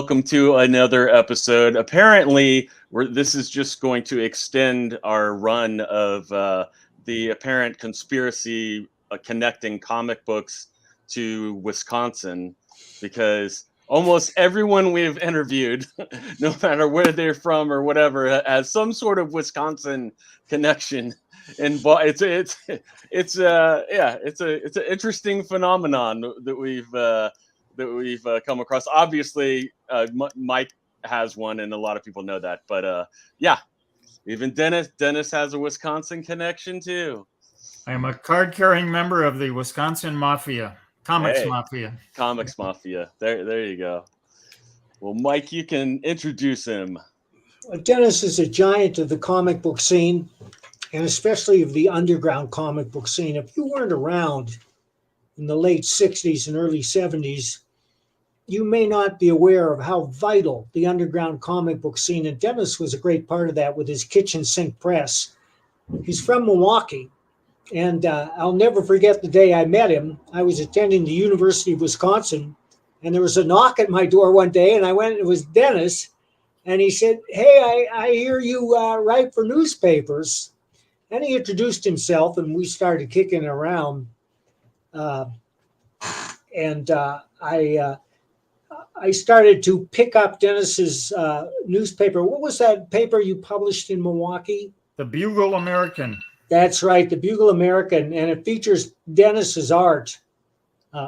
welcome to another episode. Apparently, this is just going to extend our run of the apparent conspiracy connecting comic books to Wisconsin, because almost everyone we've interviewed, no matter where they're from or whatever, has some sort of Wisconsin connection. And it's an interesting phenomenon that we've come across. Obviously, Mike has one, and a lot of people know that. But even Dennis has a Wisconsin connection too. I am a card-carrying member of the Wisconsin Mafia, Comics Mafia. Comics Mafia. There you go. Well, Mike, you can introduce him. Dennis is a giant of the comic book scene, and especially of the underground comic book scene. If you weren't around in the late 60s and early 70s, you may not be aware of how vital the underground comic book scene, and Dennis was a great part of that with his kitchen sink press. He's from Milwaukee, and I'll never forget the day I met him. I was attending the University of Wisconsin, and there was a knock at my door one day, and I went, and it was Dennis, and he said, "Hey, I hear you write for newspapers." And he introduced himself, and we started kicking around. I started to pick up Dennis's newspaper. What was that paper you published in Milwaukee? The Bugle American. That's right, the Bugle American, and it features Dennis's art,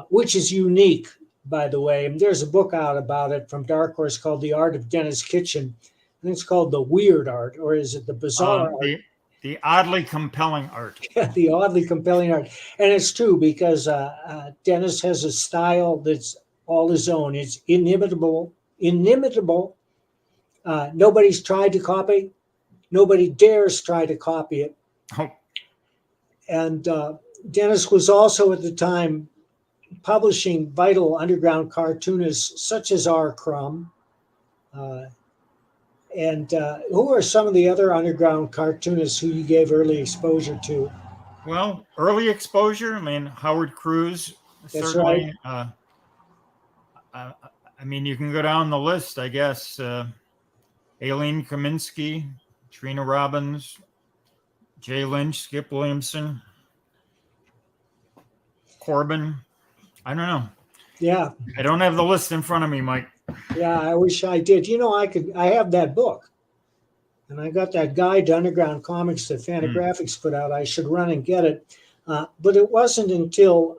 which is unique, by the way. And there's a book out about it from Dark Horse called The Art of Denis Kitchen, and it's called The Weird Art, or is it The Bizarre Art? The oddly compelling art. Yeah, the oddly compelling art. And it's true, because Denis has a style that's all his own. It's inimitable. Nobody's tried to copy. Nobody dares try to copy it. Oh. And Denis was also at the time publishing vital underground cartoonists such as R. Crumb. And who are some of the other underground cartoonists who you gave early exposure to? Well, early exposure, I mean, Howard Cruz. That's certainly, right. I mean, you can go down the list, I guess. Aileen Kaminsky, Trina Robbins, Jay Lynch, Skip Williamson, Corbin. I don't know. Yeah. I don't have the list in front of me, Mike. Yeah, I wish I did. You know, I have that book, and I got that guide to underground comics that Fantagraphics put out. I should run and get it. But it wasn't until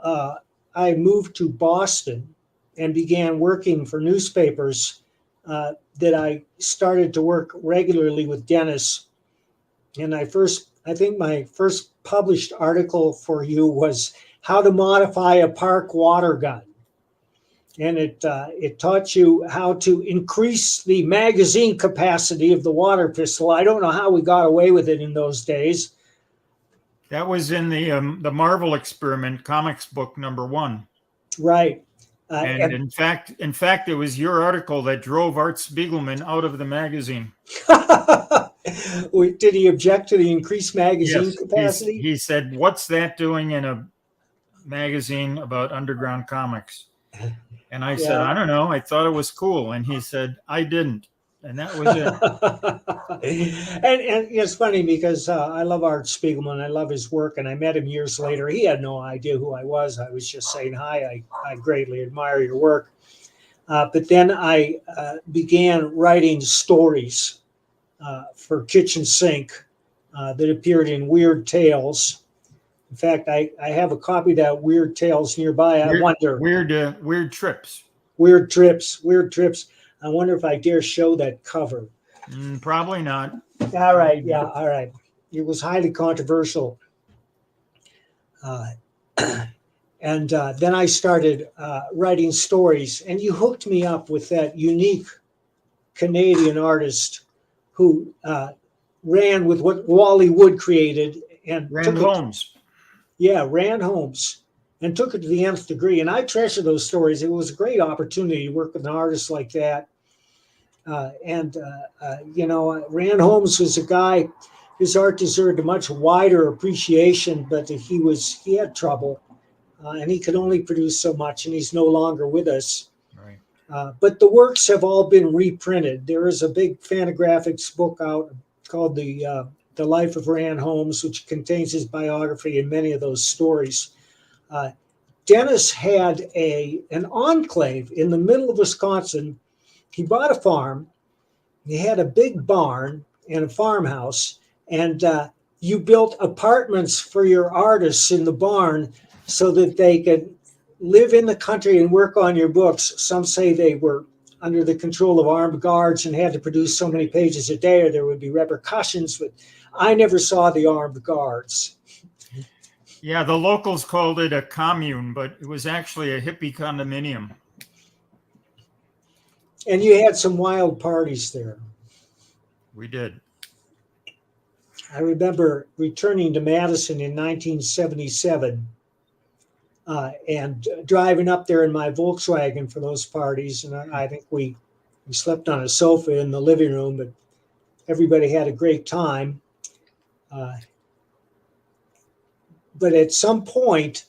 I moved to Boston and began working for newspapers that I started to work regularly with Dennis. And I think my first published article for you was How to Modify a Park Water Gun. And it taught you how to increase the magazine capacity of the water pistol. I don't know how we got away with it in those days. That was in the Marvel Experiment comics book =1. Right. And in fact, it was your article that drove Art Spiegelman out of the magazine. Did he object to the increased magazine capacity? He said, "What's that doing in a magazine about underground comics?" And I said, "I don't know. I thought it was cool." And he said, "I didn't." And that was it. and it's funny because I love Art Spiegelman. I love his work. And I met him years later. He had no idea who I was. I was just saying hi. I greatly admire your work. But then I began writing stories for Kitchen Sink that appeared in Weird Tales. In fact, I have a copy of that Weird Tales nearby. I wonder. Weird Trips. Weird Trips. I wonder if I dare show that cover. Probably not. All right. Yeah. All right. It was highly controversial. And then I started writing stories, and you hooked me up with that unique Canadian artist who ran with what Wally Wood created. And Rand Holmes. Rand Holmes, and took it to the nth degree. And I treasure those stories. It was a great opportunity to work with an artist like that. Rand Holmes was a guy, his art deserved a much wider appreciation, but he had trouble, and he could only produce so much, and he's no longer with us. Right. But the works have all been reprinted. There is a big Fantagraphics book out called The Life of Rand Holmes, which contains his biography and many of those stories. Denis had an enclave in the middle of Wisconsin. He bought a farm. He had a big barn and a farmhouse, and you built apartments for your artists in the barn so that they could live in the country and work on your books. Some say they were under the control of armed guards and had to produce so many pages a day or there would be repercussions, but I never saw the armed guards. Yeah, the locals called it a commune, but it was actually a hippie condominium. And you had some wild parties there. We did. I remember returning to Madison in 1977 and driving up there in my Volkswagen for those parties. And I think we slept on a sofa in the living room, but everybody had a great time. But at some point,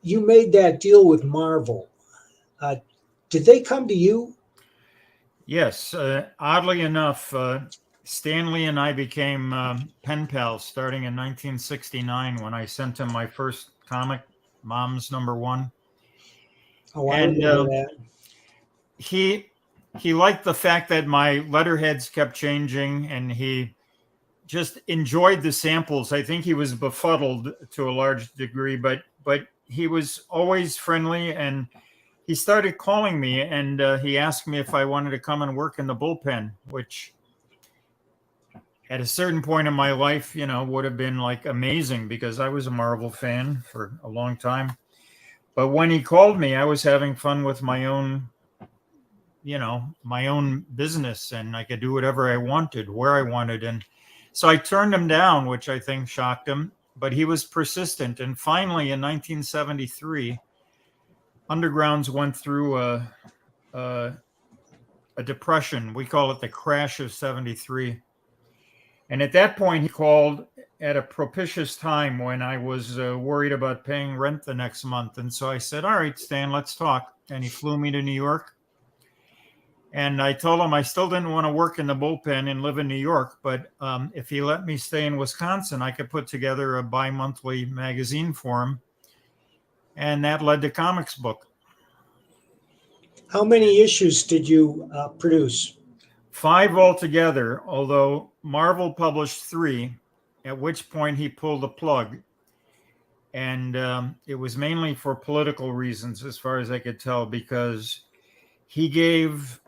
you made that deal with Marvel. Did they come to you? Yes. Oddly enough, Stanley and I became pen pals starting in 1969 when I sent him my first comic, Mom's #1. Oh, I remember that. He liked the fact that my letterheads kept changing, and he just enjoyed the samples. I think he was befuddled to a large degree, but he was always friendly, and he started calling me, and he asked me if I wanted to come and work in the bullpen, which at a certain point in my life, would have been like amazing because I was a Marvel fan for a long time. But when he called me, I was having fun with my own business, and I could do whatever I wanted, where I wanted. And so I turned him down, which I think shocked him, but he was persistent. And finally in 1973, Undergrounds went through a depression. We call it the crash of 73. And at that point, he called at a propitious time when I was worried about paying rent the next month. And so I said, all right, Stan, let's talk. And he flew me to New York. And I told him I still didn't want to work in the bullpen and live in New York. But if he let me stay in Wisconsin, I could put together a bi-monthly magazine for him. And that led to Comics Book. How many issues did you produce? 5 altogether, although Marvel published 3, at which point he pulled the plug. And it was mainly for political reasons, as far as I could tell, because he gave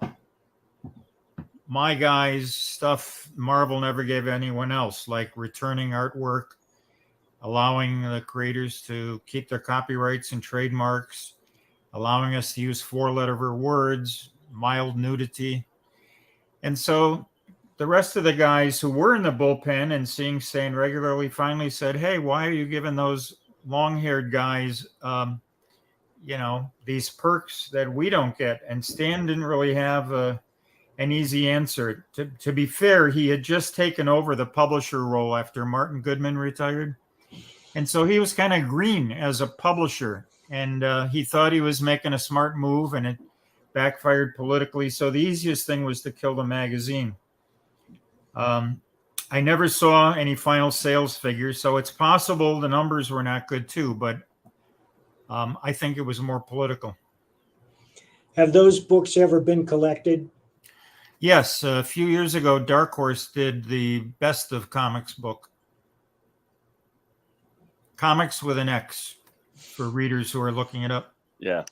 my guys stuff Marvel never gave anyone else, like returning artwork, allowing the creators to keep their copyrights and trademarks, allowing us to use 4-letter words, mild nudity. And so the rest of the guys who were in the bullpen and seeing Stan regularly finally said, hey, why are you giving those long-haired guys, these perks that we don't get? And Stan didn't really have an easy answer. To be fair, he had just taken over the publisher role after Martin Goodman retired. And so he was kind of green as a publisher. And he thought he was making a smart move, and it backfired politically. So the easiest thing was to kill the magazine. I never saw any final sales figures, so it's possible the numbers were not good too, but I think it was more political. Have those books ever been collected? Yes, a few years ago, Dark Horse did the Best of Comics book. Comics with an X for readers who are looking it up. Yeah.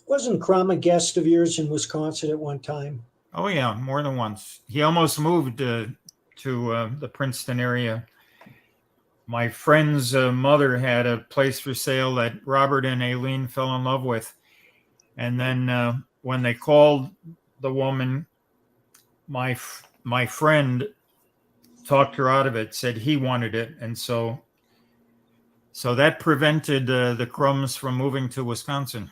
Wasn't Crum a guest of yours in Wisconsin at one time? Oh, yeah, more than once. He almost moved to the Princeton area. My friend's mother had a place for sale that Robert and Aileen fell in love with. And then when they called the woman, my friend talked her out of it, said he wanted it. And so that prevented the Crumbs from moving to Wisconsin.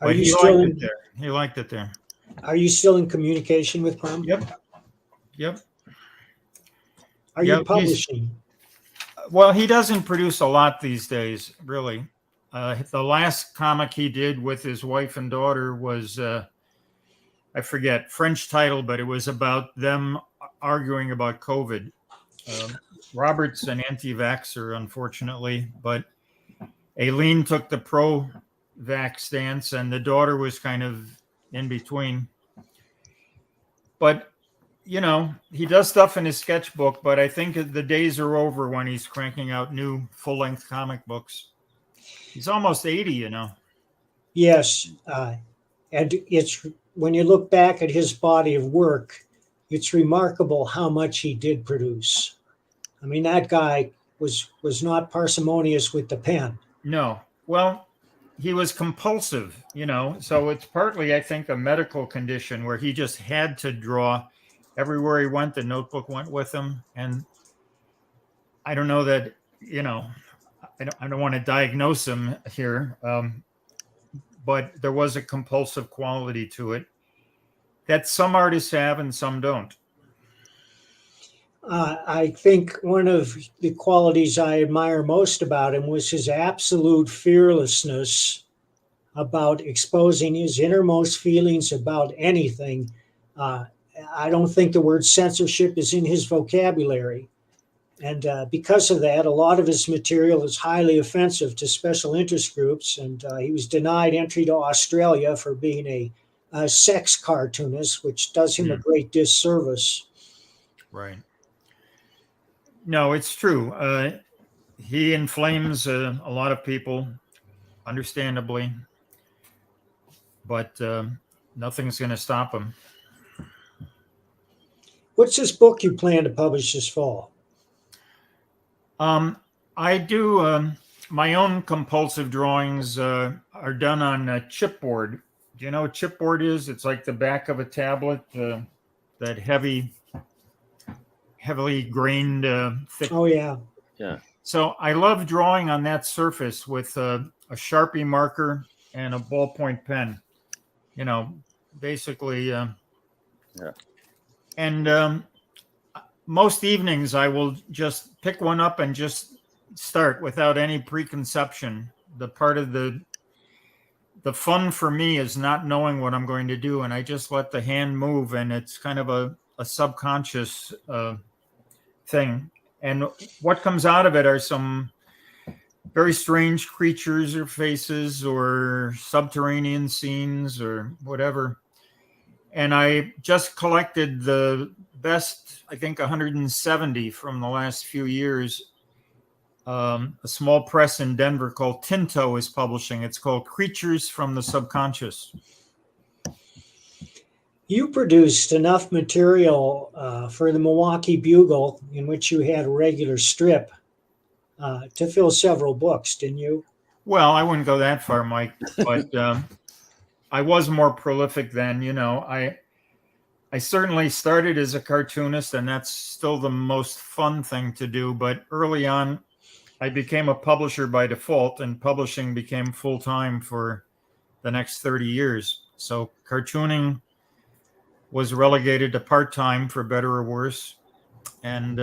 But he liked it there. Are you still in communication with Crum? Yep. Are you publishing? Well, he doesn't produce a lot these days, really. The last comic he did with his wife and daughter was, I forget, French title, but it was about them arguing about COVID. Robert's an anti-vaxxer, unfortunately, but Aileen took the pro-vax stance, and the daughter was kind of in between. But, you know, he does stuff in his sketchbook, but I think the days are over when he's cranking out new full-length comic books. He's almost 80, you know. Yes, and it's when you look back at his body of work, it's remarkable how much he did produce. I mean, that guy was not parsimonious with the pen. No. Well, he was compulsive, you know, so it's partly, I think, a medical condition where he just had to draw. Everywhere he went, the notebook went with him. And I don't know that, you know, I don't want to diagnose him here, but there was a compulsive quality to it that some artists have and some don't. I think one of the qualities I admire most about him was his absolute fearlessness about exposing his innermost feelings about anything. I don't think the word censorship is in his vocabulary. And because of that, a lot of his material is highly offensive to special interest groups. And he was denied entry to Australia for being a sex cartoonist, which does him a great disservice. Right. No, it's true. He inflames a lot of people, understandably, but nothing's going to stop him. What's this book you plan to publish this fall? I do my own compulsive drawings are done on chipboard. Do you know what chipboard is? It's like the back of a tablet, that heavily grained, thick. Oh, yeah. Yeah. So I love drawing on that surface with a Sharpie marker and a ballpoint pen. You know, basically. Yeah. And most evenings I will just pick one up and just start without any preconception. The part of the fun for me is not knowing what I'm going to do, and I just let the hand move, and it's kind of a subconscious thing. And what comes out of it are some very strange creatures or faces or subterranean scenes or whatever. And I just collected the best, I think, 170 from the last few years. A small press in Denver called Tinto is publishing. It's called Creatures from the Subconscious. You produced enough material for the Milwaukee Bugle, in which you had a regular strip, to fill several books, didn't you? Well, I wouldn't go that far, Mike, but I was more prolific then. You know, I certainly started as a cartoonist, and that's still the most fun thing to do. But early on, I became a publisher by default, and publishing became full-time for the next 30 years. So cartooning was relegated to part-time, for better or worse. And,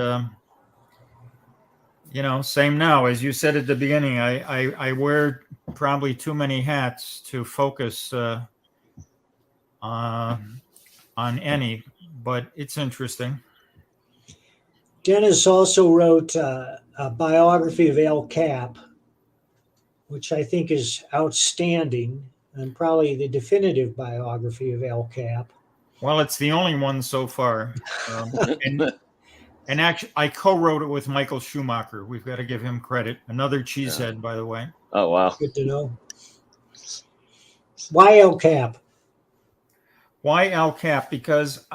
you know, same now. As you said at the beginning, I wear probably too many hats to focus on any, but it's interesting. Denis also wrote a biography of Al Capp, which I think is outstanding, and probably the definitive biography of Al Capp. Well, it's the only one so far. And actually, I co-wrote it with Michael Schumacher. We've got to give him credit. Another cheesehead, by the way. Oh, wow. Good to know. Why Al Capp? Why Al Capp? Because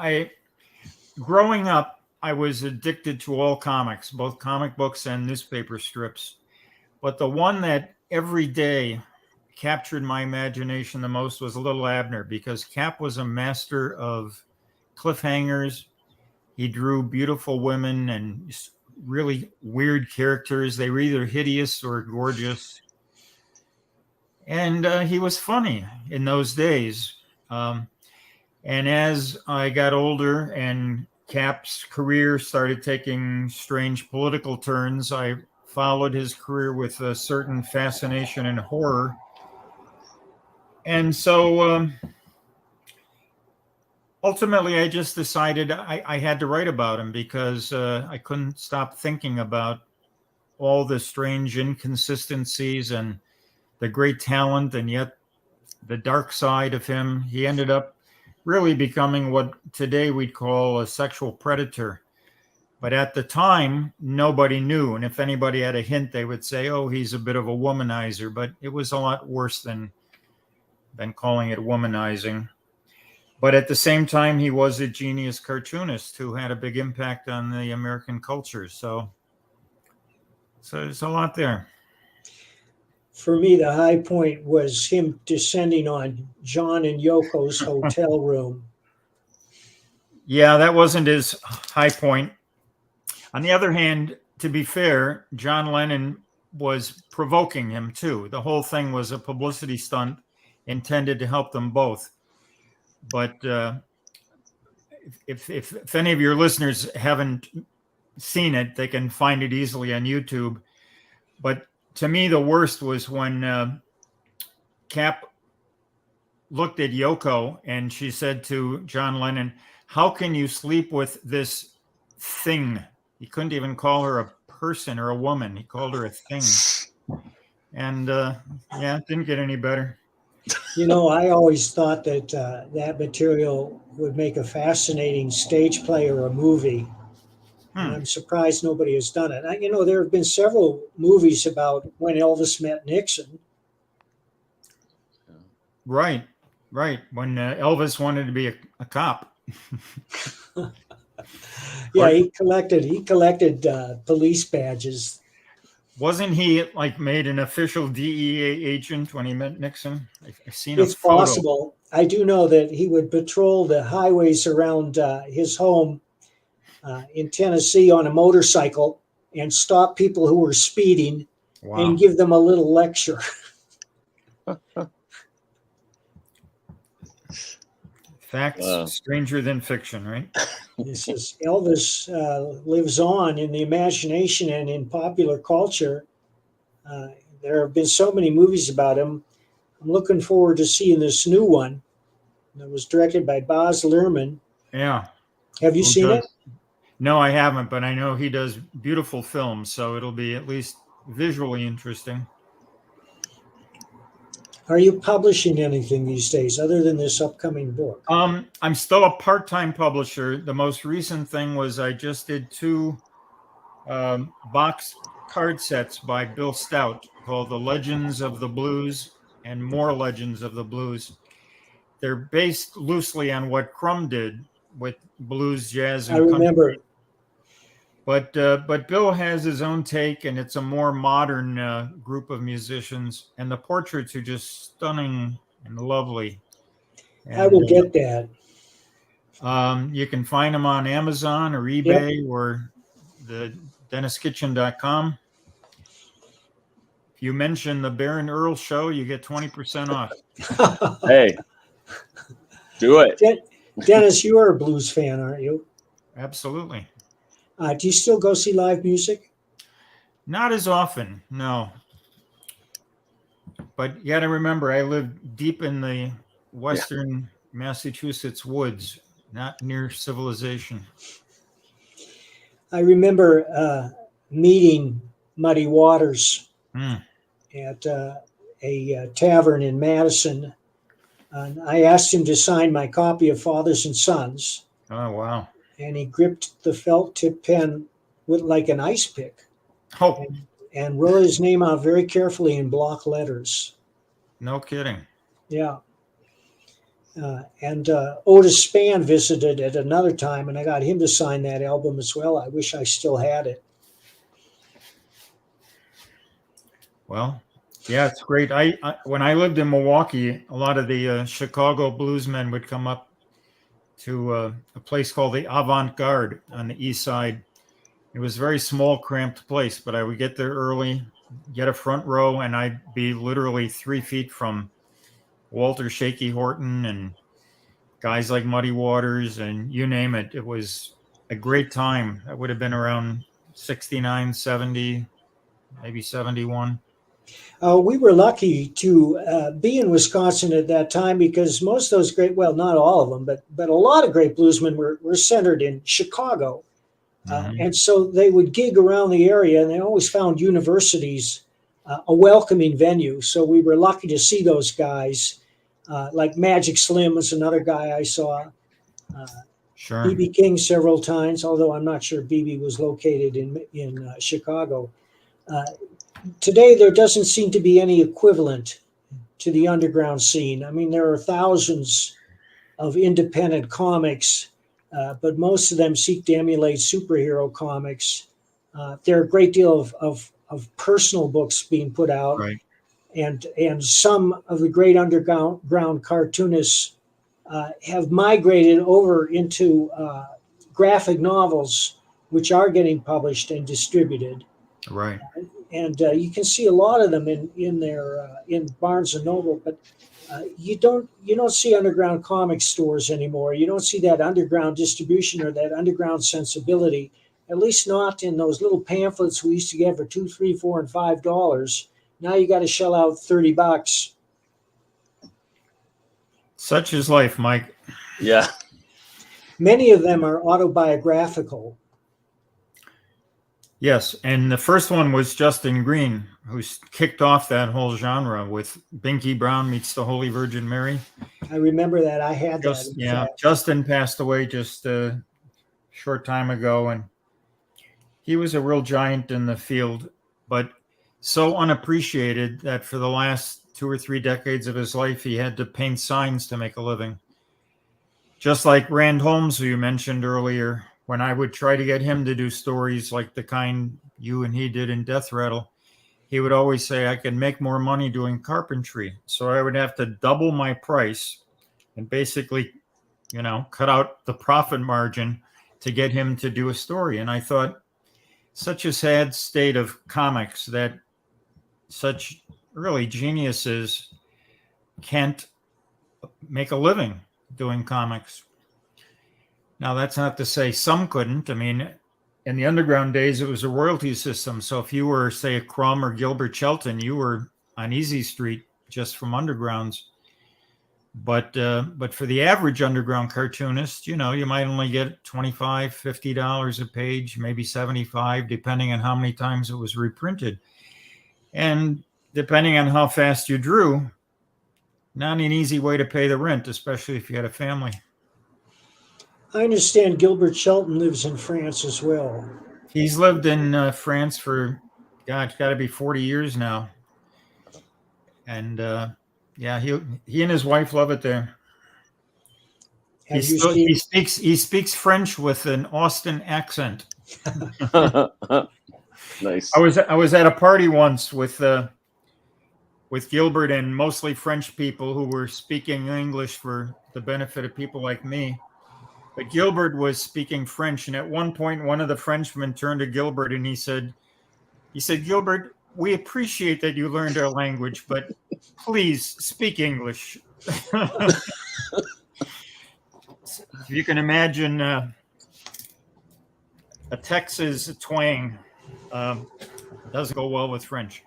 growing up, I was addicted to all comics, both comic books and newspaper strips. But the one that every day captured my imagination the most was Little Abner, because Capp was a master of cliffhangers. He drew beautiful women and really weird characters. They were either hideous or gorgeous. And he was funny in those days. And as I got older and Capp's career started taking strange political turns, I followed his career with a certain fascination and horror. And so ultimately, I just decided I had to write about him because I couldn't stop thinking about all the strange inconsistencies and the great talent, and yet the dark side of him. He ended up really becoming what today we'd call a sexual predator. But at the time, nobody knew. And if anybody had a hint, they would say, oh, he's a bit of a womanizer. But it was a lot worse than calling it womanizing. But at the same time, he was a genius cartoonist who had a big impact on the American culture. So there's a lot there. For me, the high point was him descending on John and Yoko's hotel room. Yeah, that wasn't his high point. On the other hand, to be fair, John Lennon was provoking him too. The whole thing was a publicity stunt intended to help them both. But if any of your listeners haven't seen it, they can find it easily on YouTube. But to me, the worst was when Capp looked at Yoko and she said to John Lennon, how can you sleep with this thing? He couldn't even call her a person or a woman. He called her a thing. And yeah, it didn't get any better. You know, I always thought that that material would make a fascinating stage play or a movie. And I'm surprised nobody has done it. You know, there have been several movies about when Elvis met Nixon. Right. When Elvis wanted to be a cop. Yeah, he collected police badges. Wasn't he like made an official DEA agent when he met Nixon? I've seen It's a photo. possible. I do know that he would patrol the highways around his home in Tennessee on a motorcycle and stop people who were speeding and give them a little lecture. Facts stranger than fiction, right? This is Elvis lives on in the imagination and in popular culture. There have been so many movies about him. I'm looking forward to seeing this new one that was directed by Baz Luhrmann. Yeah. Have you seen it? No, I haven't, but I know he does beautiful films, so it'll be at least visually interesting. Are you publishing anything these days other than this upcoming book? I'm still a part-time publisher. The most recent thing was I just did 2 box card sets by Bill Stout called The Legends of the Blues and More Legends of the Blues. They're based loosely on what Crumb did with blues, jazz, and I remember. country. But Bill has his own take, and it's a more modern group of musicians, and the portraits are just stunning and lovely. And, I will get that. You can find them on Amazon or eBay or the DenisKitchen.com. If you mention the Baron Earl Show, you get 20% off. Hey, do it. Dennis, you are a blues fan, aren't you? Absolutely. Do you still go see live music? Not as often, no. But you got to remember, I live deep in the western Massachusetts woods, not near civilization. I remember meeting Muddy Waters at a tavern in Madison. And I asked him to sign my copy of Fathers and Sons. Oh, wow. And he gripped the felt tip pen with like an ice pick. Oh. And wrote his name out very carefully in block letters. No kidding. Yeah. And Otis Spann visited at another time, and I got him to sign that album as well. I wish I still had it. Well, yeah, it's great. I when I lived in Milwaukee, a lot of the Chicago bluesmen would come up to a place called the Avant-Garde on the east side. It was a very small, cramped place, but I would get there early, get a front row, and I'd be literally 3 feet from Walter Shaky Horton and guys like Muddy Waters and you name it. It was a great time. That would have been around 69, 70, maybe 71. We were lucky to be in Wisconsin at that time because most of those great, well, not all of them, but a lot of great bluesmen were centered in Chicago. And so they would gig around the area, and they always found universities a welcoming venue. So we were lucky to see those guys. Like Magic Slim was another guy I saw. Sure. BB King several times, although I'm not sure BB was located in Chicago. Today, there doesn't seem to be any equivalent to the underground scene. I mean, there are thousands of independent comics, but most of them seek to emulate superhero comics. There are a great deal of personal books being put out, Right. and some of the great underground cartoonists have migrated over into graphic novels, which are getting published and distributed. Right. And you can see a lot of them in Barnes and Noble, but you don't see underground comic stores anymore. You don't see that underground distribution or that underground sensibility. At least not in those little pamphlets we used to get for $2, $3, $4, and $5. Now you got to shell out $30. Such is life, Mike. Yeah. Many of them are autobiographical. Yes, and the first one was Justin Greene, who kicked off that whole genre with Binky Brown Meets the Holy Virgin Mary. I remember that. I had that. Yeah, Justin passed away just a short time ago, and he was a real giant in the field, but so unappreciated that for the last 2 or 3 decades of his life, he had to paint signs to make a living. Just like Rand Holmes, who you mentioned earlier, when I would try to get him to do stories like the kind you and he did in Death Rattle, he would always say, I can make more money doing carpentry. So I would have to double my price and basically, cut out the profit margin to get him to do a story. And I thought, such a sad state of comics that such really geniuses can't make a living doing comics. Now, that's not to say some couldn't. I mean, in the underground days, it was a royalty system. So if you were, say, a Crumb or Gilbert Shelton, you were on Easy Street just from undergrounds. But for the average underground cartoonist, you might only get $25, $50 a page, maybe $75, depending on how many times it was reprinted. And depending on how fast you drew, not an easy way to pay the rent, especially if you had a family. I understand Gilbert Shelton lives in France as well. He's lived in France for, God, it's got to be 40 years now. And yeah, he and his wife love it there. He speaks French with an Austin accent. Nice. I was at a party once with Gilbert and mostly French people who were speaking English for the benefit of people like me. But Gilbert was speaking French, and at one point, one of the Frenchmen turned to Gilbert and he said, Gilbert, we appreciate that you learned our language, but please speak English. You can imagine a Texas twang doesn't go well with French.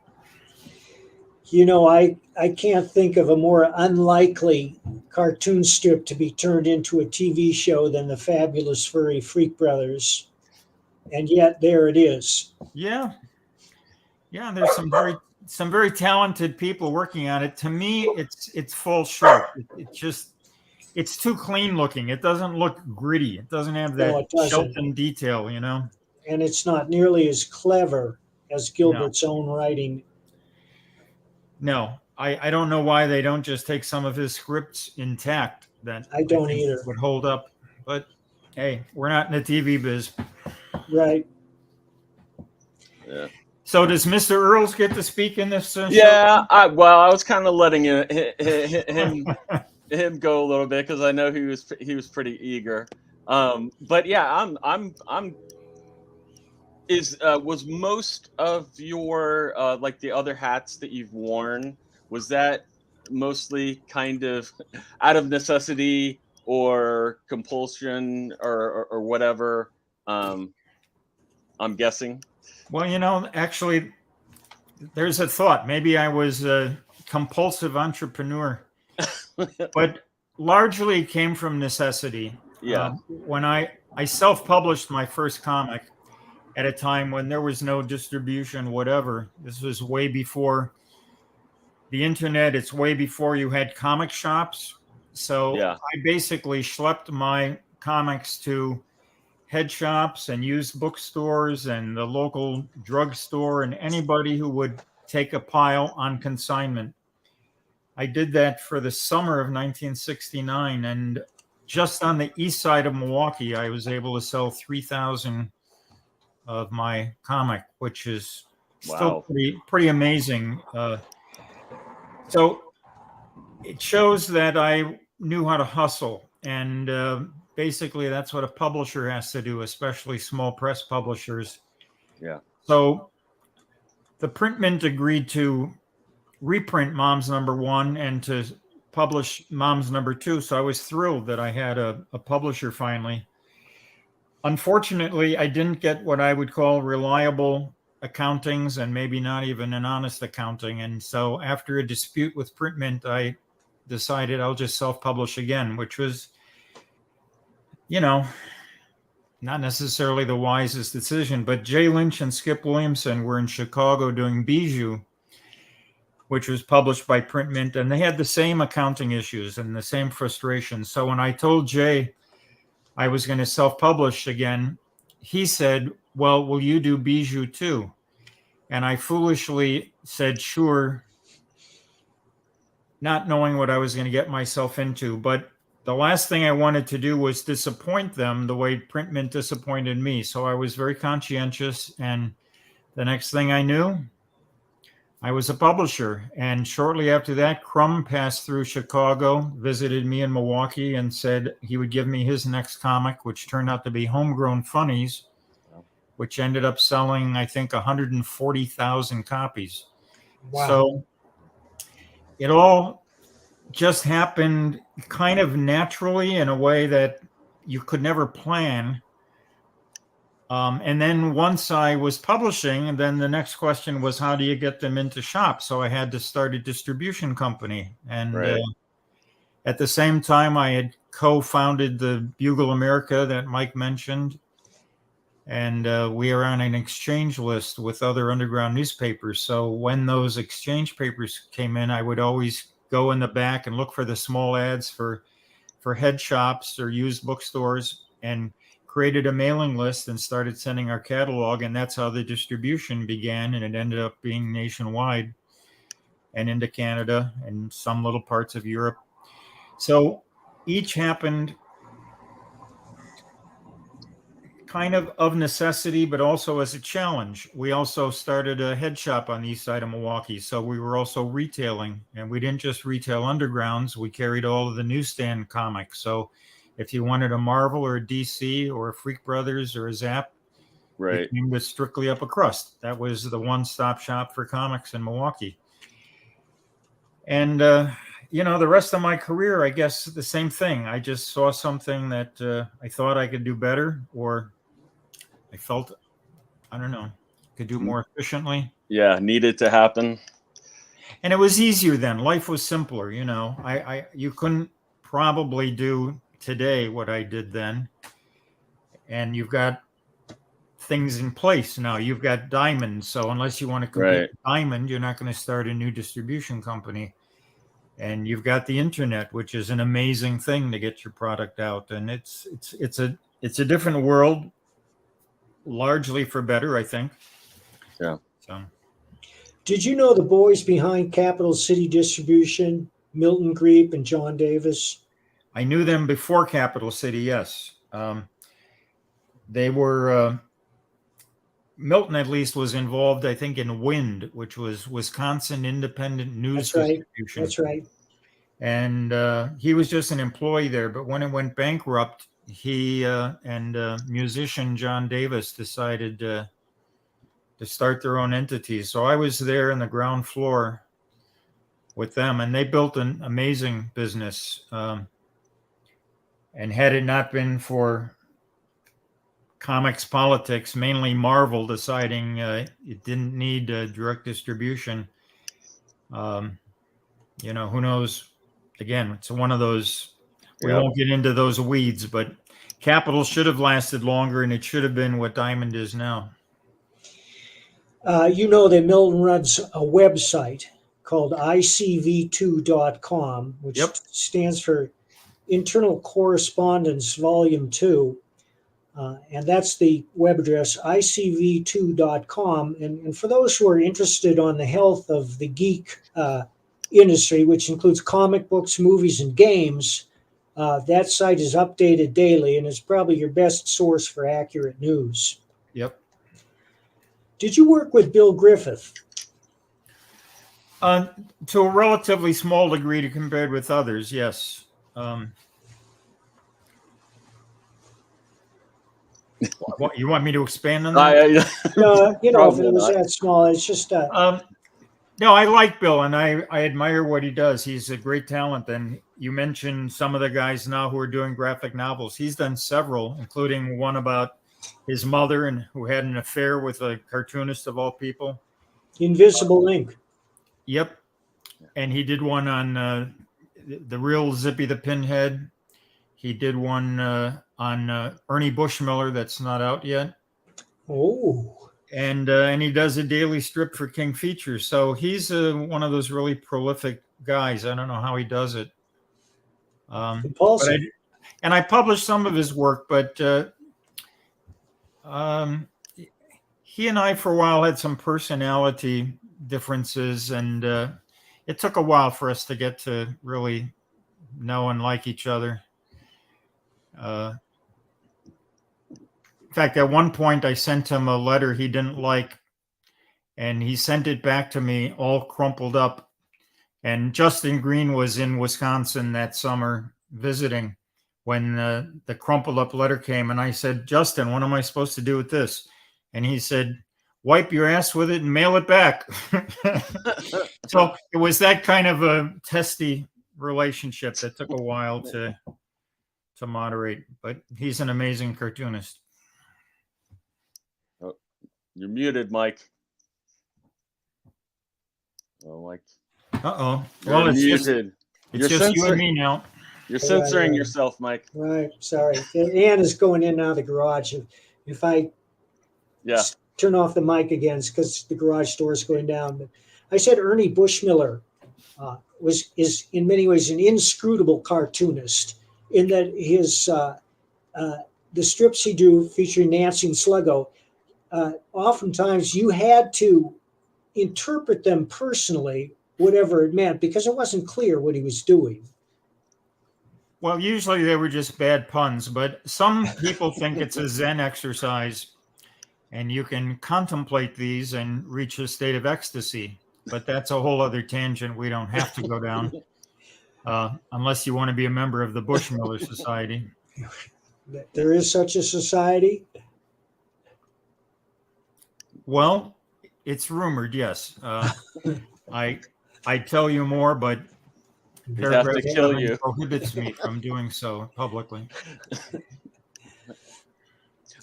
I can't think of a more unlikely cartoon strip to be turned into a TV show than the Fabulous Furry Freak Brothers. And yet there it is. Yeah. Yeah, there's some very talented people working on it. To me, it's falls short. It's too clean looking. It doesn't look gritty. It doesn't have that Shelton detail, And it's not nearly as clever as Gilbert's own writing. No, I don't know why they don't just take some of his scripts intact. That I don't either. Would hold up. But hey, we're not in the TV biz. Right. Yeah. So does Mr. Earls get to speak in this show? Yeah, I was kind of letting him go a little bit because I know he was pretty eager. But yeah, was most of your like the other hats that you've worn, was that mostly kind of out of necessity or compulsion or whatever? I'm guessing. Well, actually, there's a thought. Maybe I was a compulsive entrepreneur, but largely it came from necessity. Yeah. When I self-published my first comic at a time when there was no distribution, whatever. This was way before the internet. It's way before you had comic shops. So Yeah. I basically schlepped my comics to head shops and used bookstores and the local drugstore and anybody who would take a pile on consignment. I did that for the summer of 1969, and just on the east side of Milwaukee, I was able to sell 3,000 of my comic, which is still pretty amazing. So it shows that I knew how to hustle, and basically that's what a publisher has to do, especially small press publishers. Yeah. So the print mint agreed to reprint Mom's Number 1 and to publish Mom's Number 2. So I was thrilled that I had a publisher finally. Unfortunately, I didn't get what I would call reliable accountings, and maybe not even an honest accounting. And so after a dispute with Print Mint, I decided I'll just self-publish again, which was, not necessarily the wisest decision. But Jay Lynch and Skip Williamson were in Chicago doing Bijou, which was published by Print Mint, and they had the same accounting issues and the same frustrations. So when I told Jay I was going to self-publish again, he said, well, will you do Bijou too? And I foolishly said, sure, not knowing what I was going to get myself into. But the last thing I wanted to do was disappoint them the way Print Mint disappointed me. So I was very conscientious. And the next thing I knew, I was a publisher. And shortly after that, Crumb passed through Chicago, visited me in Milwaukee, and said he would give me his next comic, which turned out to be Homegrown Funnies, which ended up selling, I think, 140,000 copies. Wow. So it all just happened kind of naturally in a way that you could never plan. And then once I was publishing, and then the next question was, how do you get them into shops? So I had to start a distribution company. And at the same time, I had co-founded the Bugle America that Mike mentioned. And we are on an exchange list with other underground newspapers. So when those exchange papers came in, I would always go in the back and look for the small ads for head shops or used bookstores, and created a mailing list and started sending our catalog. And that's how the distribution began. And it ended up being nationwide and into Canada and some little parts of Europe. So each happened kind of necessity, but also as a challenge. We also started a head shop on the east side of Milwaukee. So we were also retailing, and we didn't just retail undergrounds. We carried all of the newsstand comics. So if you wanted a Marvel or a DC or a Freak Brothers or a Zap, you came to Strictly Up a Crust. That was the one-stop shop for comics in Milwaukee. And, the rest of my career, I guess the same thing. I just saw something that I thought I could do better, or I felt, I don't know, could do more efficiently. Yeah, needed to happen. And it was easier then. Life was simpler, you couldn't probably do today what I did then. And you've got things in place now. You've got Diamond. So unless you want to compete with Diamond, you're not going to start a new distribution company. And you've got the internet, which is an amazing thing to get your product out. And it's a different world, largely for better, I think. Yeah. So, did you know the boys behind Capital City Distribution, Milton Greep and John Davis? I knew them before Capital City, yes. They were, Milton at least was involved, I think, in WIND, which was Wisconsin Independent News Distribution. That's right. And he was just an employee there. But when it went bankrupt, he and musician John Davis decided to start their own entities. So I was there on the ground floor with them, and they built an amazing business. And had it not been for comics politics, mainly Marvel deciding it didn't need direct distribution. You know, who knows? Again, it's one of those, we Yep. won't get into those weeds, but Capital should have lasted longer, and it should have been what Diamond is now. You know that Milton runs a website called ICV2.com, which Yep. stands for Internal Correspondence Volume 2. And that's the web address, ICV2.com. And for those who are interested on the health of the geek industry, which includes comic books, movies, and games, that site is updated daily and is probably your best source for accurate news. Yep. Did you work with Bill Griffith? To a relatively small degree to compared with others, yes. What, you want me to expand on that? You know, if Probably it was not. that small, it's just No, I like Bill, and I admire what he does. He's a great talent. And you mentioned some of the guys now who are doing graphic novels. He's done several, including one about his mother and who had an affair with a cartoonist of all people. Invisible Ink. Yep. And he did one on the real Zippy the Pinhead. He did one on Ernie Bushmiller that's not out yet. Oh. And he does a daily strip for King Features. So he's one of those really prolific guys. I don't know how he does it. Impulsive. And I published some of his work, but he and I for a while had some personality differences, and it took a while for us to get to really know and like each other. In fact, at one point I sent him a letter he didn't like, and he sent it back to me all crumpled up. And Justin Greene was in Wisconsin that summer visiting when the crumpled up letter came. And I said, Justin, what am I supposed to do with this? And he said, wipe your ass with it and mail it back. So it was that kind of a testy relationship that took a while to moderate, but he's an amazing cartoonist. Oh, you're muted, Mike. Oh, Mike. Uh-oh. You're Well, it's muted. just you and me now. You're censoring Right. yourself, Mike. Right. Sorry. Ann is going in and out of the garage. If I turn off the mic again, it's because the garage door is going down. But I said Ernie Bushmiller is in many ways an inscrutable cartoonist in that his the strips he drew featuring Nancy and Sluggo, oftentimes you had to interpret them personally, whatever it meant, because it wasn't clear what he was doing. Well, usually they were just bad puns, but some people think it's a Zen exercise, and you can contemplate these and reach a state of ecstasy. But that's a whole other tangent we don't have to go down, unless you want to be a member of the Bushmiller Society. There is such a society? Well, it's rumored, yes. I tell you more, but Paragraph to kill you prohibits me from doing so publicly.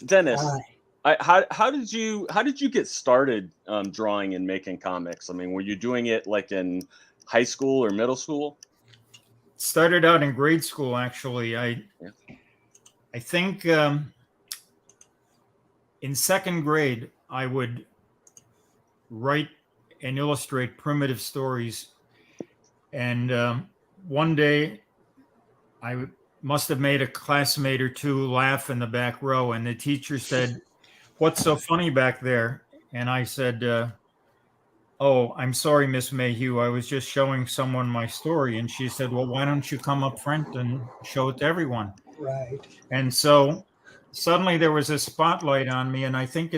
Dennis, how did you get started drawing and making comics? I mean, were you doing it like in high school or middle school? Started out in grade school, actually. I think in second grade I would write and illustrate primitive stories, and one day I must have made a classmate or two laugh in the back row, and the teacher said, "What's so funny back there?" And I said, "Oh, I'm sorry, Miss Mayhew. I was just showing someone my story." And she said, "Well, why don't you come up front and show it to everyone?" Right. And so suddenly there was a spotlight on me, and I think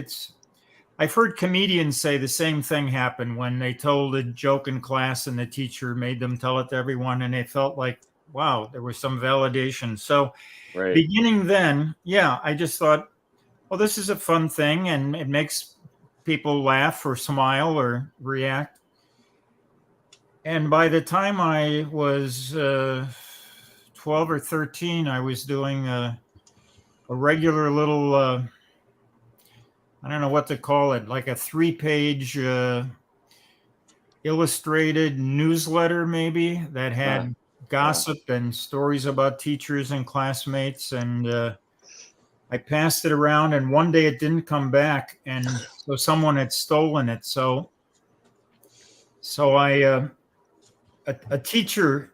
I've heard comedians say the same thing happened when they told a joke in class and the teacher made them tell it to everyone, and they felt like, wow, there was some validation. So beginning then, I just thought, well, this is a fun thing, and it makes people laugh or smile or react. And by the time I was 12 or 13, I was doing a regular little I don't know what to call it, like a 3-page illustrated newsletter, maybe, that had gossip and stories about teachers and classmates. And I passed it around, and one day it didn't come back, and so someone had stolen it. So I a teacher,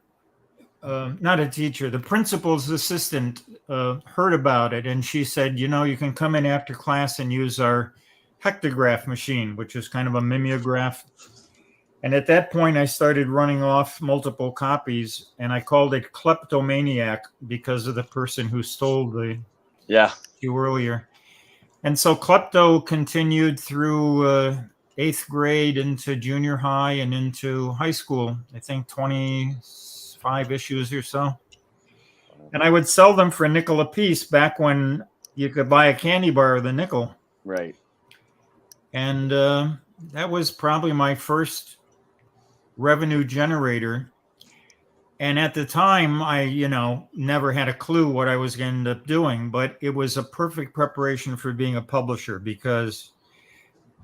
not a teacher, the principal's assistant heard about it, and she said, you can come in after class and use our hectograph machine, which is kind of a mimeograph. And at that point, I started running off multiple copies, and I called it Kleptomaniac because of the person who stole the few earlier. And so Klepto continued through 8th grade into junior high and into high school, I think 25 issues or so. And I would sell them for a nickel a piece back when you could buy a candy bar with a nickel. Right. And that was probably my first revenue generator. And at the time, I, never had a clue what I was going to end up doing, but it was a perfect preparation for being a publisher because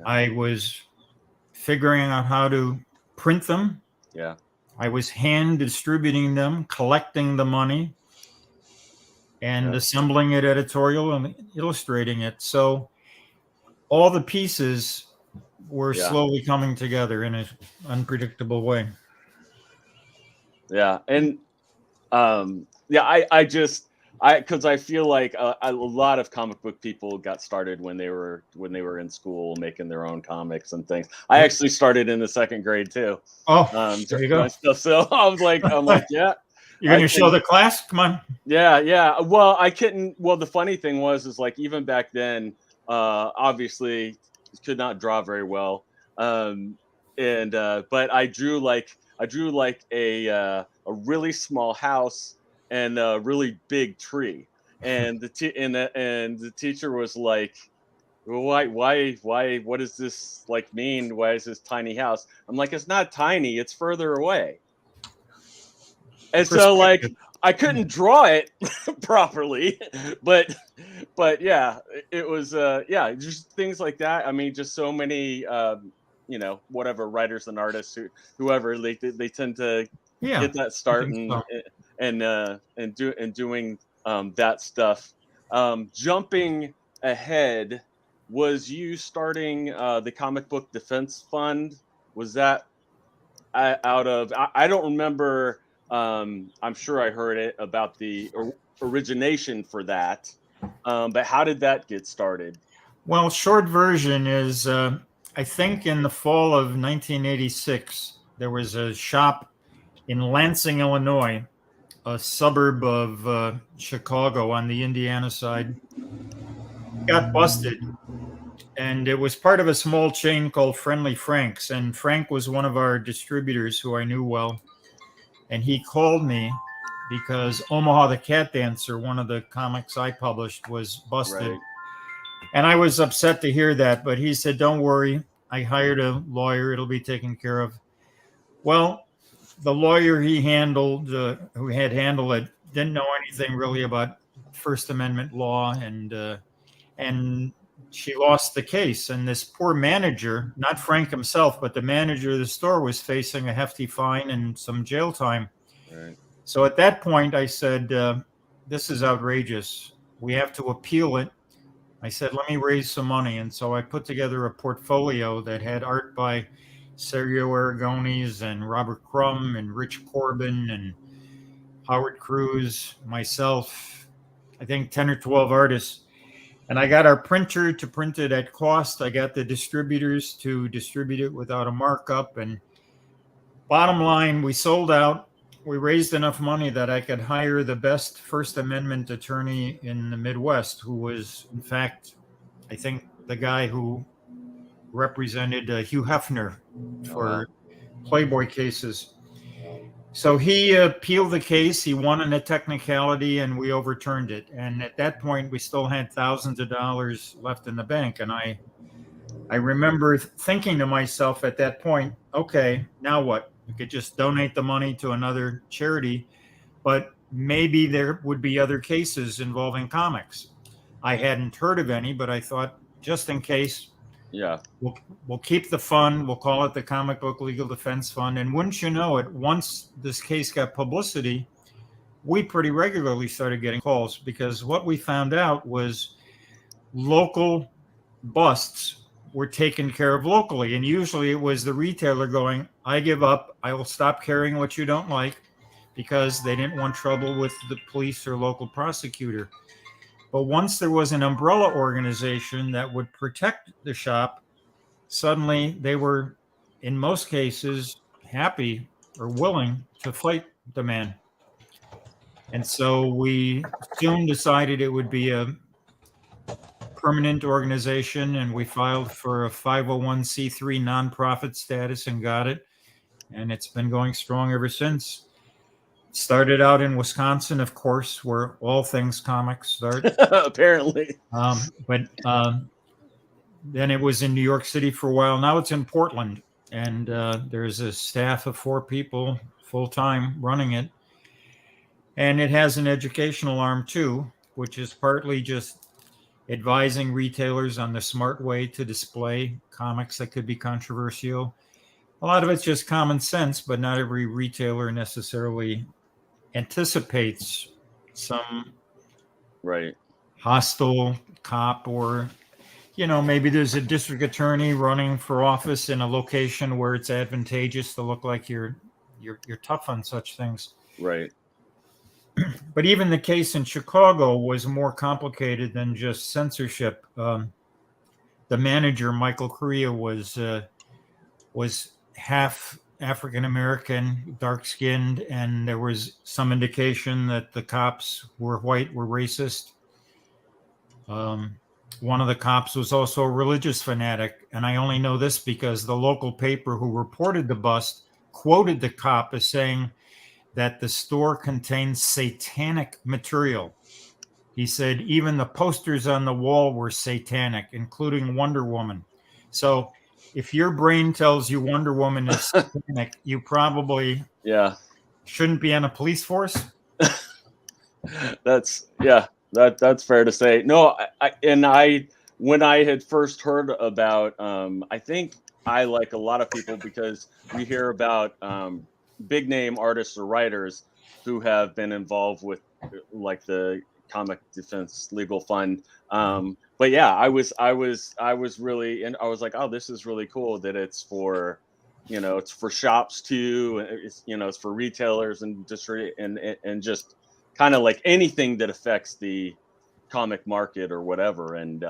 I was figuring out how to print them. Yeah. I was hand distributing them, collecting the money, and assembling it editorial and illustrating it. So all the pieces were slowly coming together in an unpredictable way. Yeah. And because I feel like a lot of comic book people got started when they were in school making their own comics and things. I actually started in the 2nd grade too. Oh, there you go. So I'm like, yeah. You're going to show the class? Come on. Yeah. Well, I couldn't. Well, the funny thing was like even back then, obviously could not draw very well. But I drew like a really small house and a really big tree, and the teacher was like, why, what does this like mean? Why is this tiny house? I'm like, it's not tiny, it's further away. And so like I couldn't draw it properly, but yeah, it was just things like that. I mean, just so many whatever writers and artists whoever they tend to get that start and doing that stuff. Jumping ahead, was you starting the Comic Book Defense Fund? Was that out of I don't remember. I'm sure I heard it about the origination for that, but how did that get started? Well, short version is I think in the fall of 1986 there was a shop in Lansing, Illinois, a suburb of Chicago on the Indiana side. Got busted, and it was part of a small chain called Friendly Frank's, and Frank was one of our distributors who I knew well. And he called me because Omaha the Cat Dancer, one of the comics I published, was busted. Right. And I was upset to hear that, but he said, don't worry, I hired a lawyer, it'll be taken care of. Well, the lawyer he handled, who had handled it, didn't know anything really about First Amendment law, and she lost the case. And this poor manager, not Frank himself, but the manager of the store, was facing a hefty fine and some jail time. Right. So at that point, I said, this is outrageous. We have to appeal it. I said, let me raise some money. And so I put together a portfolio that had art by Sergio Aragones and Robert Crumb and Rich Corbin and Howard Cruz, myself, I think 10 or 12 artists. And I got our printer to print it at cost. I got the distributors to distribute it without a markup. And bottom line, we sold out. We raised enough money that I could hire the best First Amendment attorney in the Midwest, who was, in fact, I think the guy who represented Hugh Hefner for Playboy cases. So he appealed the case. He won on a technicality, and we overturned it. And at that point, we still had thousands of dollars left in the bank. And I remember thinking to myself at that point, okay, now what? We could just donate the money to another charity, but maybe there would be other cases involving comics. I hadn't heard of any, but I thought just in case. Yeah. We'll keep the fund. We'll call it the Comic Book Legal Defense Fund. And wouldn't you know it, once this case got publicity, we pretty regularly started getting calls, because what we found out was local busts were taken care of locally. And usually it was the retailer going, I give up. I will stop carrying what you don't like, because they didn't want trouble with the police or local prosecutor. But once there was an umbrella organization that would protect the shop, suddenly they were, in most cases, happy or willing to fight the man. And so we soon decided it would be a permanent organization, and we filed for a 501c3 nonprofit status and got it. And it's been going strong ever since. Started out in Wisconsin, of course, where all things comics start. Apparently. But then it was in New York City for a while. Now it's in Portland, and there's a staff of 4 people full-time running it. And it has an educational arm too, which is partly just advising retailers on the smart way to display comics that could be controversial. A lot of it's just common sense, but not every retailer necessarily anticipates some Right. hostile cop, or maybe there's a district attorney running for office in a location where it's advantageous to look like you're tough on such things. Right. But even the case in Chicago was more complicated than just censorship. The manager, Michael Correa, was half African American, dark skinned, and there was some indication that the cops were white, were racist. One of the cops was also a religious fanatic, and I only know this because the local paper who reported the bust quoted the cop as saying that the store contained satanic material. He said even the posters on the wall were satanic, including Wonder Woman. So if your brain tells you Wonder Woman is satanic, you probably shouldn't be on a police force. That's fair to say. No, when I had first heard about, I think I, like a lot of people, because we hear about big name artists or writers who have been involved with like the Comic Defense Legal Fund. But yeah, I was really, and I was like, oh, this is really cool that it's for, it's for shops too. It's, it's for retailers and and just kind of like anything that affects the comic market or whatever. And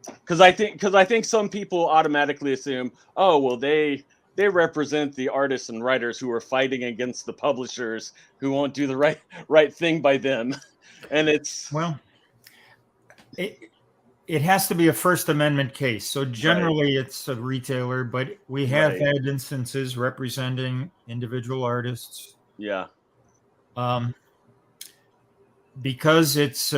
because I think some people automatically assume, oh, well, they represent the artists and writers who are fighting against the publishers who won't do the right thing by them. And it's, well, it has to be a First Amendment case. So generally it's a retailer, but we have had instances representing individual artists. Yeah. Because it's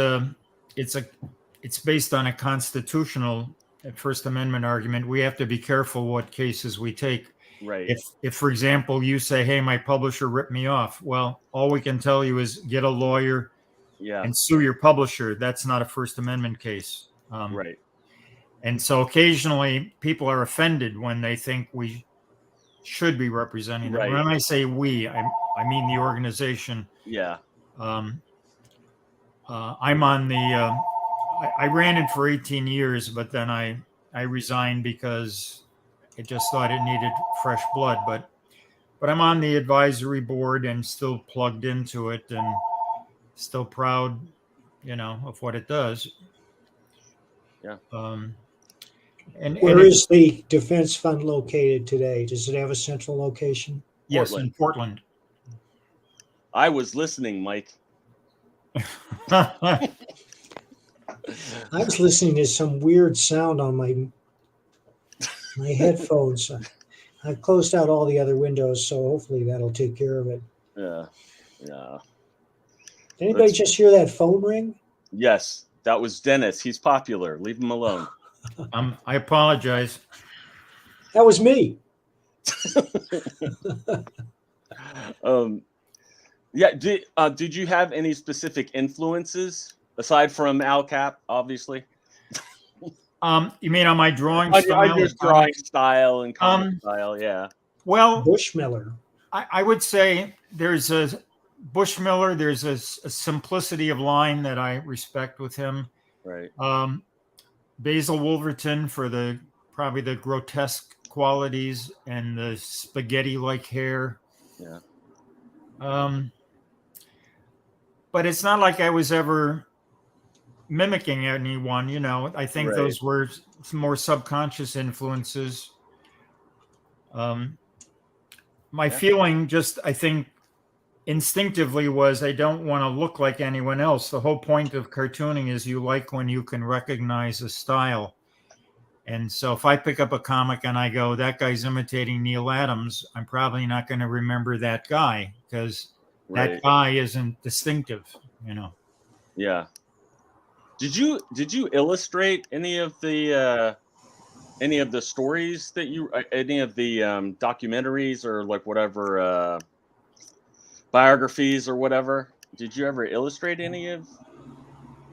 based on a constitutional First Amendment argument, we have to be careful what cases we take. Right. If for example, you say, hey, my publisher ripped me off. Well, all we can tell you is get a lawyer and sue your publisher. That's not a First Amendment case. Right. And so occasionally people are offended when they think we should be representing them. Right. When I say we, I mean the organization. Yeah. I'm on the, I ran it for 18 years, but then I resigned because I just thought it needed fresh blood. But I'm on the advisory board and still plugged into it and still proud, of what it does. Yeah. Where is the defense fund located today? Does it have a central location? Yes, in Portland. I was listening, Mike. I was listening to some weird sound on my headphones. I closed out all the other windows, so hopefully that'll take care of it. Yeah. Did anybody just hear that phone ring? Yes, that was Dennis. He's popular. Leave him alone. I apologize. That was me. Did you have any specific influences aside from Al Capp, obviously? You mean on my drawing On style? your drawing style and comic Um, style, yeah. Well, Bushmiller. I would say there's a Bushmiller. There's a simplicity of line that I respect with him. Right. Basil Wolverton for probably the grotesque qualities and the spaghetti-like hair. Yeah. But it's not like I was ever mimicking anyone, I think those were some more subconscious influences. My feeling I think instinctively was I don't want to look like anyone else. The whole point of cartooning is you like when you can recognize a style. And so if I pick up a comic and I go, that guy's imitating Neil Adams, I'm probably not going to remember that guy because that guy isn't distinctive, Yeah. Did you illustrate any of the stories that any of the documentaries or like whatever biographies or whatever? Did you ever illustrate any of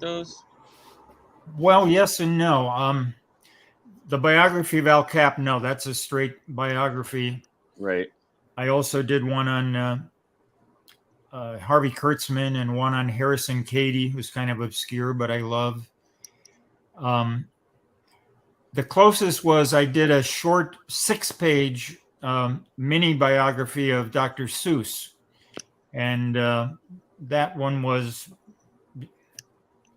those? Well, yes and no. The biography of Al Capp, no, that's a straight biography. Right. I also did one on Harvey Kurtzman and one on Harrison Cady, who's kind of obscure, but I love. The closest was I did a short 6-page mini biography of Dr. Seuss. And that one was a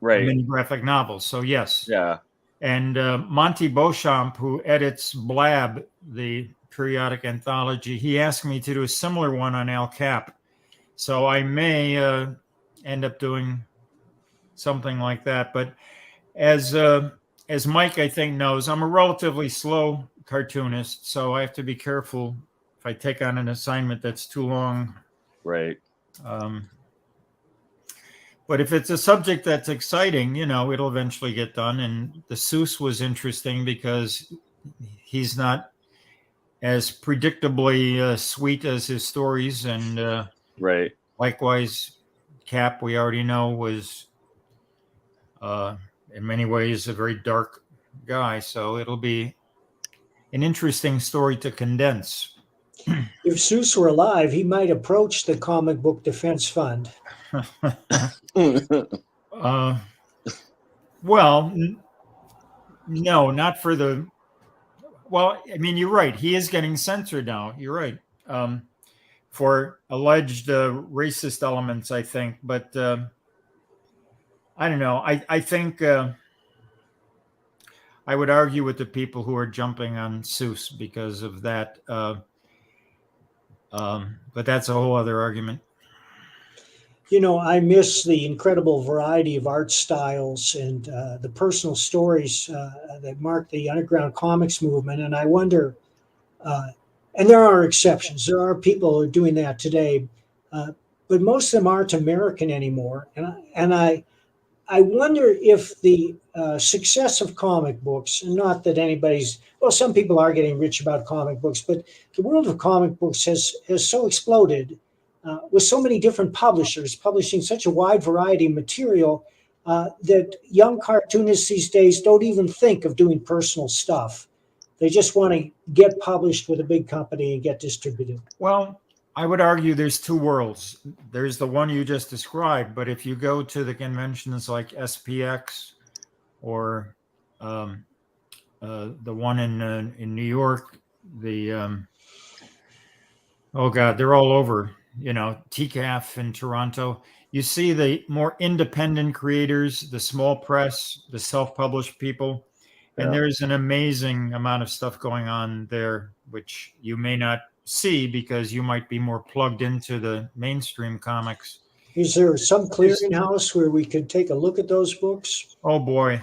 mini graphic novel. So, yes. Yeah. And Monty Beauchamp, who edits Blab, the periodic anthology, he asked me to do a similar one on Al Capp. So I may end up doing something like that. But as Mike, I think, knows, I'm a relatively slow cartoonist, so I have to be careful if I take on an assignment that's too long. Right. But if it's a subject that's exciting, it'll eventually get done. And the Seuss was interesting because he's not as predictably sweet as his stories. And right. Likewise, Cap, we already know, was in many ways a very dark guy. So it'll be an interesting story to condense. If Seuss were alive, he might approach the Comic Book Defense Fund. Well, no, not for the. Well, I mean, you're right. He is getting censored now. You're right. For alleged racist elements, I think. But I don't know. I think I would argue with the people who are jumping on Seuss because of that. But that's a whole other argument. I miss the incredible variety of art styles and the personal stories that mark the underground comics movement. And I wonder, and there are exceptions. There are people who are doing that today, but most of them aren't American anymore. And I wonder if the success of comic books, and not that some people are getting rich about comic books, but the world of comic books has so exploded with so many different publishers publishing such a wide variety of material that young cartoonists these days don't even think of doing personal stuff. They just want to get published with a big company and get distributed. Well, I would argue there's two worlds. There's the one you just described, but if you go to the conventions like SPX or the one in New York, they're all over. TCAF in Toronto. You see the more independent creators, the small press, the self-published people, and there's an amazing amount of stuff going on there, which you may not see because you might be more plugged into the mainstream comics. Is there some clearinghouse where we could take a look at those books? Oh boy,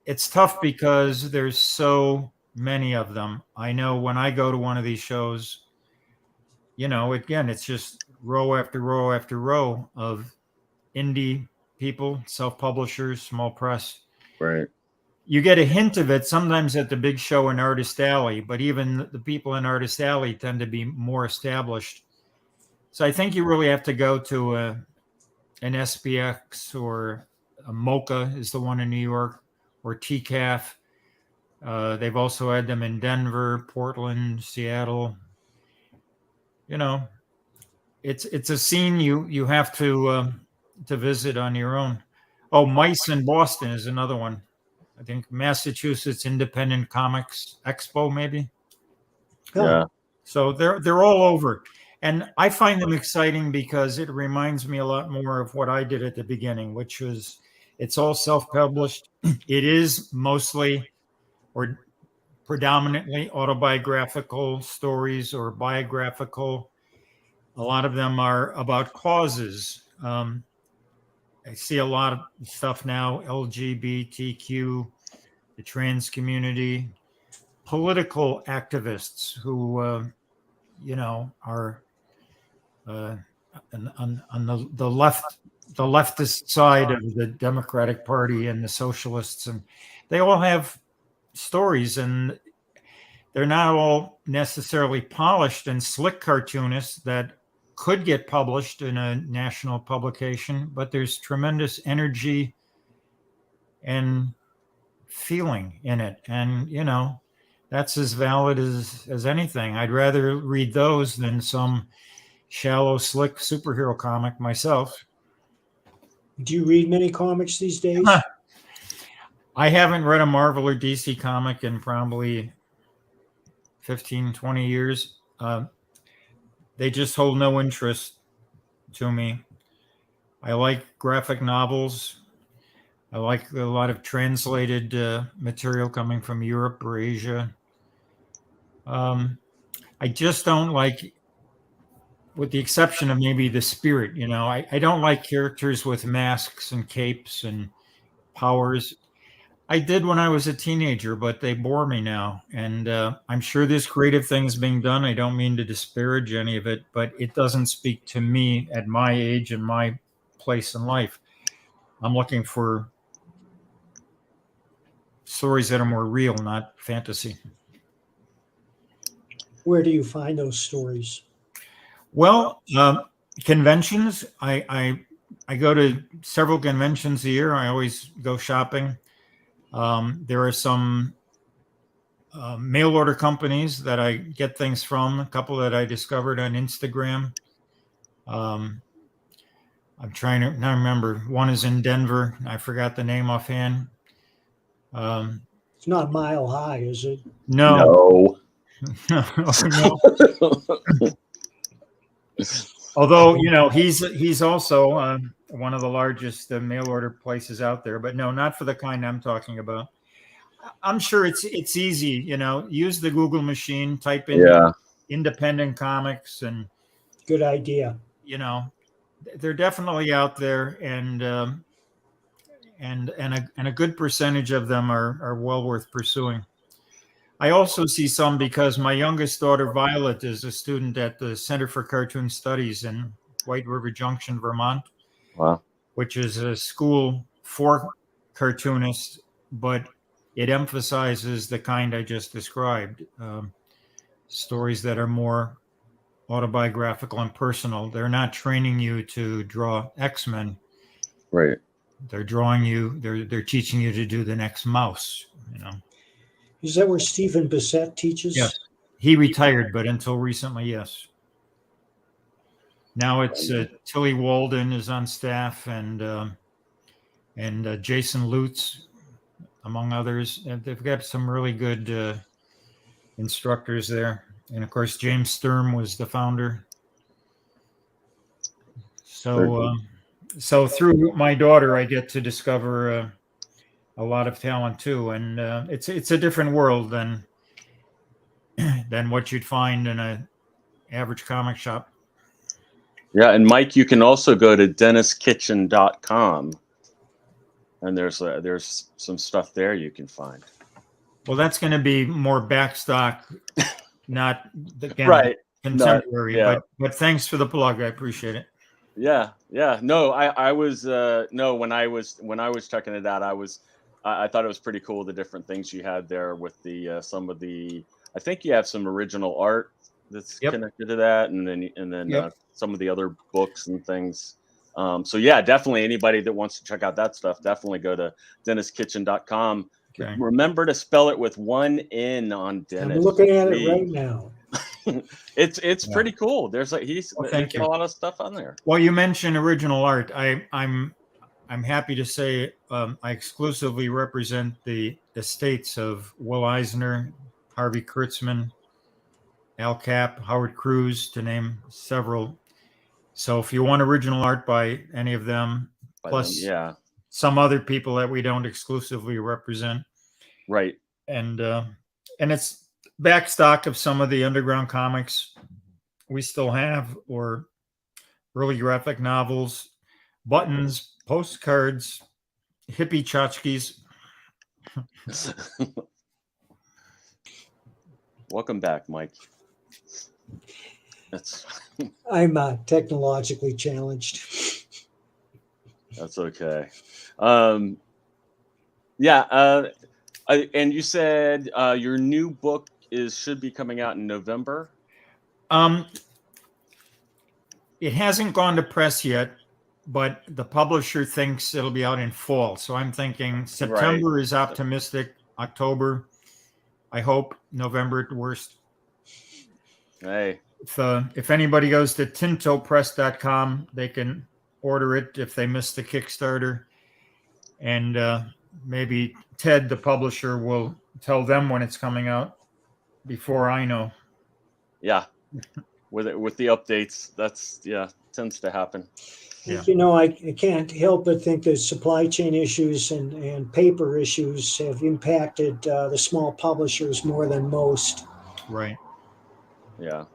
it's tough because there's so many of them. I know when I go to one of these shows, again, it's just row after row after row of indie people, self-publishers, small press. Right. You get a hint of it sometimes at the big show in Artist Alley, but even the people in Artist Alley tend to be more established. So I think you really have to go to an SPX or a MoCA is the one in New York, or TCAF. They've also had them in Denver, Portland, Seattle. You know, it's a scene you have to visit on your own. Oh, Mice in Boston is another one. I think Massachusetts Independent Comics Expo, maybe. Yeah. So they're all over, and I find them exciting because it reminds me a lot more of what I did at the beginning, which was it's all self-published. It is mostly or predominantly autobiographical stories or biographical. A lot of them are about causes. I see a lot of stuff now, LGBTQ, the trans community, political activists who, are on the left, the leftist side of the Democratic Party and the socialists, and they all have stories, and they're not all necessarily polished and slick cartoonists that could get published in a national publication, but there's tremendous energy and feeling in it. And, that's as valid as anything. I'd rather read those than some shallow, slick superhero comic myself. Do you read many comics these days? I haven't read a Marvel or DC comic in probably 15, 20 years. They just hold no interest to me. I like graphic novels. I like a lot of translated material coming from Europe or Asia. I just don't like, with the exception of maybe the Spirit, I don't like characters with masks and capes and powers. I did when I was a teenager, but they bore me now. And I'm sure there's creative things being done. I don't mean to disparage any of it, but it doesn't speak to me at my age and my place in life. I'm looking for stories that are more real, not fantasy. Where do you find those stories? Well, conventions. I go to several conventions a year. I always go shopping. There are some mail order companies that I get things from, a couple that I discovered on Instagram. I'm trying to now remember. One is in Denver. I forgot the name offhand. It's not Mile High, is it? No. No. Although, he's also one of the largest mail order places out there, but no, not for the kind I'm talking about. I'm sure it's easy, use the Google machine, type in independent comics, and good idea. They're definitely out there, and a good percentage of them are well worth pursuing. I also see some because my youngest daughter, Violet, is a student at the Center for Cartoon Studies in White River Junction, Vermont. Wow. Which is a school for cartoonists, but it emphasizes the kind I just described, stories that are more autobiographical and personal. They're not training you to draw X-Men. Right. They're they're teaching you to do the next Mouse, Is that where Stephen Bissett teaches? Yes. He retired, but until recently, yes. Now it's Tilly Walden is on staff, and Jason Lutz, among others. And they've got some really good instructors there. And of course, James Sturm was the founder. So through my daughter, I get to discover a lot of talent too, and it's a different world than what you'd find in an average comic shop. Yeah, and Mike, you can also go to DenisKitchen.com, and there's some stuff there you can find. Well, that's going to be more backstock, not right contemporary. But thanks for the plug. I appreciate it. Yeah. No, I was when I was checking it out, I thought it was pretty cool, the different things you had there with the some of the. I think you have some original art that's connected to that, and then some of the other books and things. So yeah, definitely anybody that wants to check out that stuff, definitely go to DenisKitchen.com. Okay. Remember to spell it with one N on Dennis. I'm looking at it right now. It's pretty cool. There's like he's thank got you. a lot of stuff on there. Well, you mentioned original art. I'm happy to say I exclusively represent the estates of Will Eisner, Harvey Kurtzman, Al Capp, Howard Cruz, to name several. So if you want original art by any of them, plus Yeah, some other people that we don't exclusively represent, right. and it's backstock of some of the underground comics we still have, or early graphic novels, buttons, postcards, hippie tchotchkes. Welcome back, Mike. I'm technologically challenged. That's okay. And you said your new book should be coming out in November. It hasn't gone to press yet, but the publisher thinks it'll be out in fall. So I'm thinking September is optimistic. October, I hope. November at worst. Hey. If anybody goes to tintopress.com, they can order it if they missed the Kickstarter. And maybe Ted, the publisher, will tell them when it's coming out before I know. Yeah. With the updates, tends to happen. Yeah. You know, I can't help but think that supply chain issues and paper issues have impacted the small publishers more than most. Right. Yeah.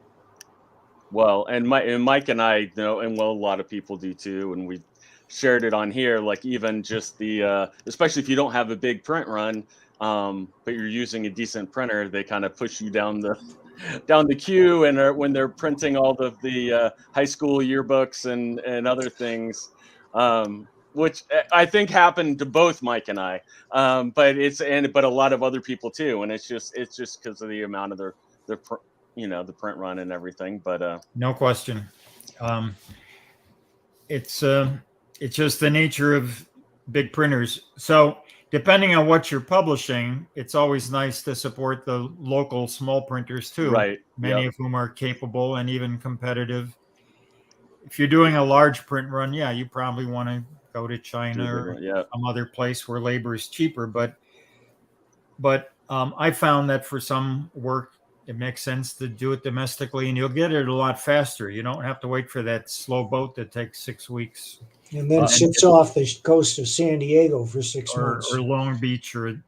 Well, and Mike and I know, and a lot of people do too, and we shared it on here. Like even just especially if you don't have a big print run, but you're using a decent printer, they kind of push you down the queue, and when they're printing all of the high school yearbooks and other things, which I think happened to both Mike and I, but a lot of other people too, and it's just because of the amount of their the print run and everything. But no question, it's just the nature of big printers. So depending on what you're publishing, it's always nice to support the local small printers too. Right. Many of whom are capable and even competitive. If you're doing a large print run, you probably want to go to China or some other place where labor is cheaper. But I found that for some work, it makes sense to do it domestically, and you'll get it a lot faster. You don't have to wait for that slow boat that takes 6 weeks. And then sits off the coast of San Diego for 6 months. Or Long Beach or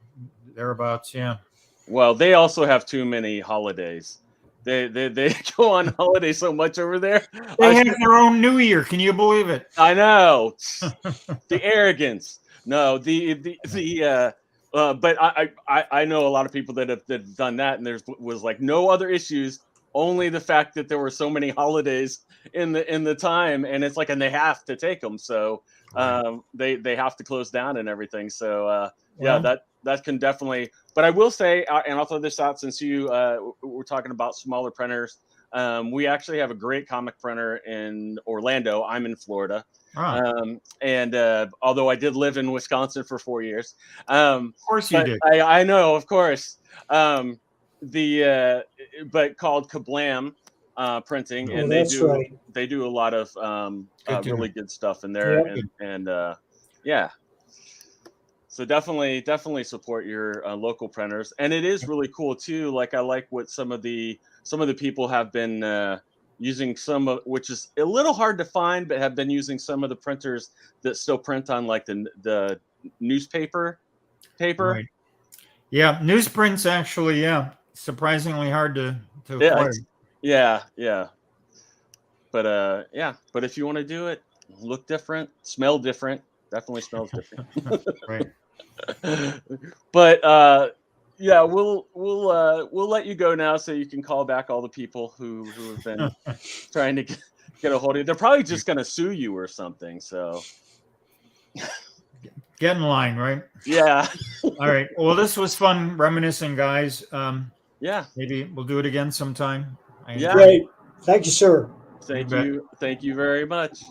thereabouts, yeah. Well, they also have too many holidays. They go on holiday so much over there. They have their own New Year. Can you believe it? I know. The arrogance. No, but I know a lot of people that have done that, and there was like no other issues, only the fact that there were so many holidays in the time, and it's like, and they have to take them, so they have to close down and everything. So that can definitely. But I will say, and I'll throw this out since we're talking about smaller printers. We actually have a great comic printer in Orlando. I'm in Florida. And although I did live in Wisconsin for 4 years, of course you did. I know, of course. But called Kablam Printing, and they do a lot of really good stuff in there, and so definitely support your local printers, and it is really cool too. Like I like what some of the people have been using, which is a little hard to find, but have been using some of the printers that still print on like the newspaper paper. Right. Yeah, newsprint's actually surprisingly hard to acquire. Yeah. But but if you want to do it, look different, smell different, definitely smells different. Right. But we'll let you go now so you can call back all the people who have been trying to get a hold of you. They're probably just going to sue you or something. So get in line, right? Yeah. All right. Well, this was fun reminiscing, guys. Maybe we'll do it again sometime. Great. Thank you, sir. Thank you very much.